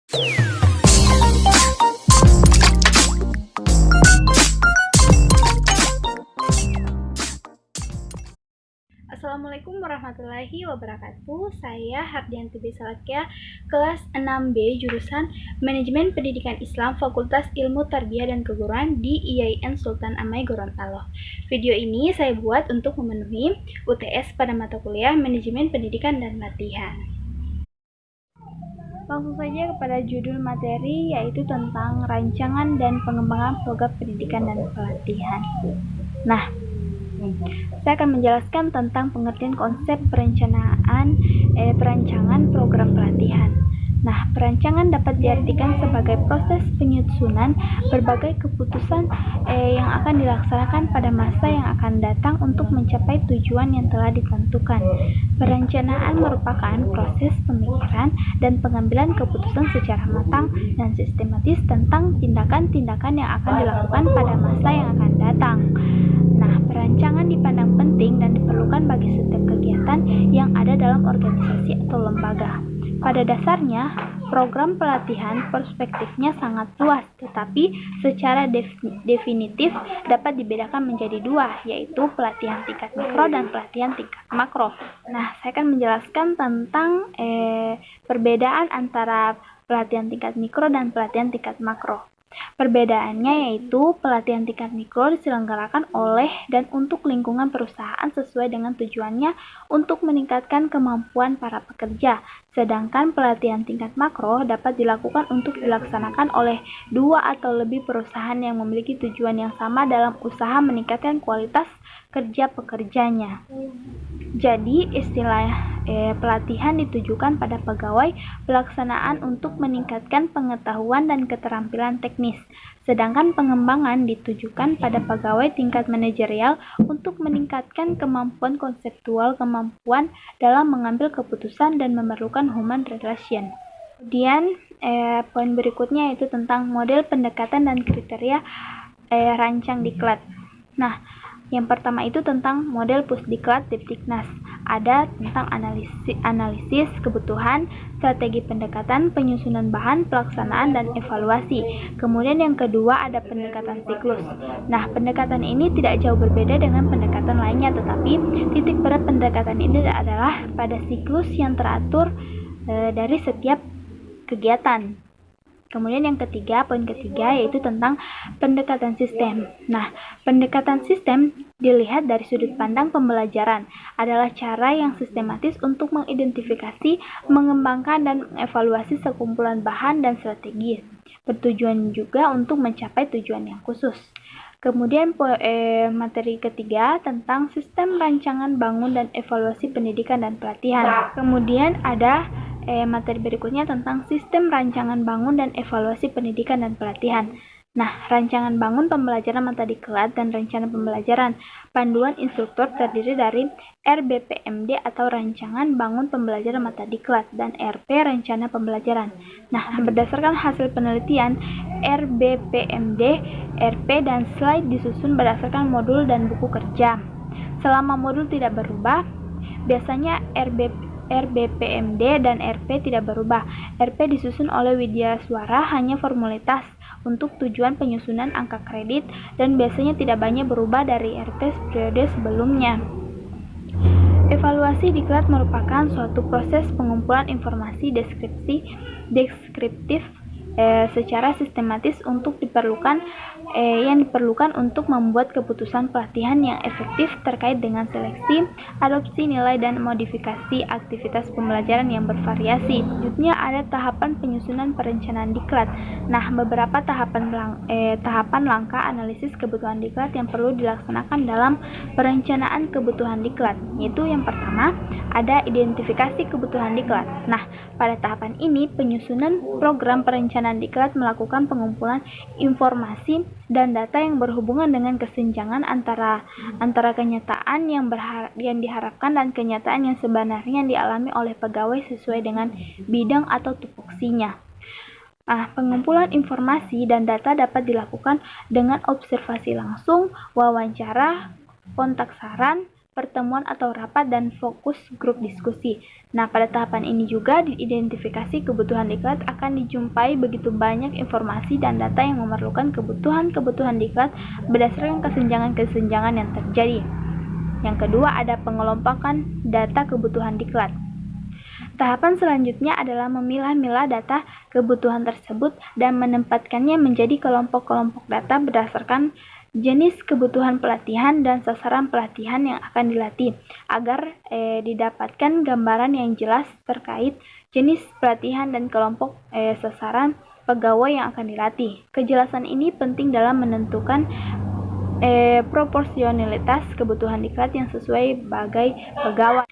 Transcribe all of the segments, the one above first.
Assalamualaikum warahmatullahi wabarakatuh. Saya Hardianti Bisalakia, kelas 6B jurusan Manajemen Pendidikan Islam Fakultas Ilmu Tarbiyah dan Keguruan di IAIN Sultan Amai Gorontalo. Video ini saya buat untuk memenuhi UTS pada mata kuliah Manajemen Pendidikan dan Latihan. Langsung saja kepada judul materi, yaitu tentang rancangan dan pengembangan program pendidikan dan pelatihan. Nah, saya akan menjelaskan tentang pengertian konsep perancangan program pelatihan. Nah, perancangan dapat diartikan sebagai proses penyusunan berbagai keputusan yang akan dilaksanakan pada masa yang akan datang untuk mencapai tujuan yang telah ditentukan. Perencanaan merupakan proses pemikiran dan pengambilan keputusan secara matang dan sistematis tentang tindakan-tindakan yang akan dilakukan pada masa yang akan datang. Nah, perancangan dipandang penting dan diperlukan bagi setiap kegiatan yang ada dalam organisasi atau lembaga. Pada dasarnya, program pelatihan perspektifnya sangat luas, tetapi secara definitif dapat dibedakan menjadi dua, yaitu pelatihan tingkat mikro dan pelatihan tingkat makro. Nah, saya akan menjelaskan tentang perbedaan antara pelatihan tingkat mikro dan pelatihan tingkat makro. Perbedaannya yaitu pelatihan tingkat mikro diselenggarakan oleh dan untuk lingkungan perusahaan sesuai dengan tujuannya untuk meningkatkan kemampuan para pekerja, sedangkan pelatihan tingkat makro dapat dilakukan untuk dilaksanakan oleh dua atau lebih perusahaan yang memiliki tujuan yang sama dalam usaha meningkatkan kualitas kerja pekerjanya. Jadi, istilah pelatihan ditujukan pada pegawai pelaksanaan untuk meningkatkan pengetahuan dan keterampilan teknis, sedangkan pengembangan ditujukan pada pegawai tingkat manajerial untuk meningkatkan kemampuan konseptual, kemampuan dalam mengambil keputusan, dan memerlukan human relation. Kemudian, poin berikutnya yaitu tentang model pendekatan dan kriteria rancang diklat. Nah, yang pertama itu tentang model Pusdiklat Dipdiknas. Ada tentang analisis kebutuhan, strategi pendekatan, penyusunan bahan, pelaksanaan, dan evaluasi. Kemudian yang kedua ada pendekatan siklus. Nah, pendekatan ini tidak jauh berbeda dengan pendekatan lainnya, tetapi titik berat pendekatan ini adalah pada siklus yang teratur dari setiap kegiatan. Kemudian yang ketiga, poin ketiga yaitu tentang pendekatan sistem. Nah, pendekatan sistem dilihat dari sudut pandang pembelajaran adalah cara yang sistematis untuk mengidentifikasi, mengembangkan, dan mengevaluasi sekumpulan bahan dan strategi. Bertujuan juga untuk mencapai tujuan yang khusus. Kemudian materi ketiga tentang sistem rancangan, bangun, dan evaluasi pendidikan dan pelatihan. Kemudian ada materi berikutnya tentang sistem rancangan bangun dan evaluasi pendidikan dan pelatihan. Nah, rancangan bangun pembelajaran mata diklat dan rencana pembelajaran. Panduan instruktur terdiri dari RBPMD atau rancangan bangun pembelajaran mata diklat dan RP rencana pembelajaran. Nah, berdasarkan hasil penelitian, RBPMD, RP, dan slide disusun berdasarkan modul dan buku kerja. Selama modul tidak berubah, biasanya RBPMD dan RP tidak berubah. RP disusun oleh Widya Suara hanya formalitas untuk tujuan penyusunan angka kredit dan biasanya tidak banyak berubah dari RP periode sebelumnya. Evaluasi diklat merupakan suatu proses pengumpulan informasi deskriptif secara sistematis yang diperlukan untuk membuat keputusan pelatihan yang efektif terkait dengan seleksi, adopsi nilai, dan modifikasi aktivitas pembelajaran yang bervariasi. Selanjutnya ada tahapan penyusunan perencanaan diklat. Nah, beberapa tahapan langkah analisis kebutuhan diklat yang perlu dilaksanakan dalam perencanaan kebutuhan diklat, yaitu yang pertama ada identifikasi kebutuhan diklat. Nah, pada tahapan ini penyusunan program perencanaan diklat melakukan pengumpulan informasi dan data yang berhubungan dengan kesenjangan antara kenyataan yang diharapkan dan kenyataan yang sebenarnya yang dialami oleh pegawai sesuai dengan bidang atau tupoksinya. Nah, pengumpulan informasi dan data dapat dilakukan dengan observasi langsung, wawancara, kontak saran, pertemuan atau rapat, dan fokus grup diskusi. Nah, pada tahapan ini juga diidentifikasi kebutuhan diklat akan dijumpai begitu banyak informasi dan data yang memerlukan kebutuhan diklat berdasarkan kesenjangan-kesenjangan yang terjadi. Yang kedua, ada pengelompokan data kebutuhan diklat. Tahapan selanjutnya adalah memilah-milah data kebutuhan tersebut dan menempatkannya menjadi kelompok-kelompok data berdasarkan jenis kebutuhan pelatihan dan sasaran pelatihan yang akan dilatih, agar didapatkan gambaran yang jelas terkait jenis pelatihan dan kelompok sasaran pegawai yang akan dilatih. Kejelasan ini penting dalam menentukan proporsionalitas kebutuhan diklat yang sesuai bagai pegawai.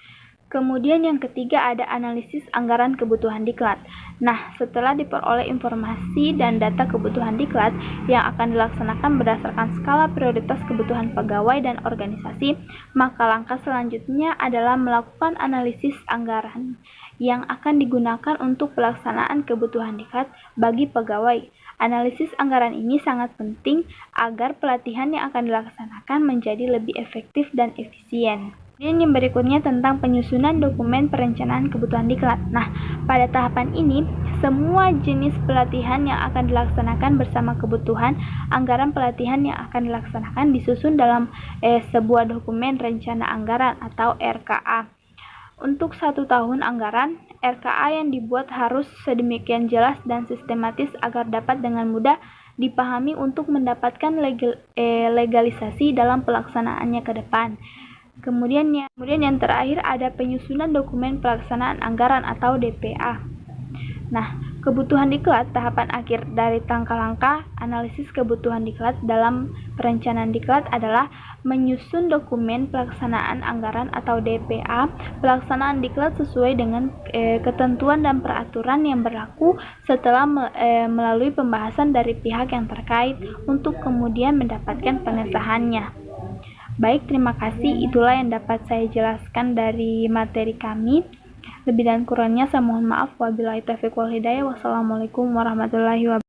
Kemudian yang ketiga ada analisis anggaran kebutuhan diklat. Nah, setelah diperoleh informasi dan data kebutuhan diklat yang akan dilaksanakan berdasarkan skala prioritas kebutuhan pegawai dan organisasi, maka langkah selanjutnya adalah melakukan analisis anggaran yang akan digunakan untuk pelaksanaan kebutuhan diklat bagi pegawai. Analisis anggaran ini sangat penting agar pelatihan yang akan dilaksanakan menjadi lebih efektif dan efisien. Kemudian yang berikutnya tentang penyusunan dokumen perencanaan kebutuhan diklat. Nah, pada tahapan ini, semua jenis pelatihan yang akan dilaksanakan bersama kebutuhan anggaran pelatihan yang akan dilaksanakan disusun dalam sebuah dokumen rencana anggaran atau RKA. Untuk 1 tahun anggaran, RKA yang dibuat harus sedemikian jelas dan sistematis agar dapat dengan mudah dipahami untuk mendapatkan legalisasi dalam pelaksanaannya ke depan. Kemudian yang terakhir ada penyusunan dokumen pelaksanaan anggaran atau DPA. Nah, kebutuhan diklat tahapan akhir dari langkah-langkah analisis kebutuhan diklat dalam perencanaan diklat adalah menyusun dokumen pelaksanaan anggaran atau DPA. Pelaksanaan diklat sesuai dengan ketentuan dan peraturan yang berlaku setelah melalui pembahasan dari pihak yang terkait untuk kemudian mendapatkan pengesahannya. Baik, terima kasih. Itulah yang dapat saya jelaskan dari materi kami. Lebih dan kurangnya saya mohon maaf. Wabillahi taufiq wal hidayah. Wassalamualaikum warahmatullahi wabarakatuh.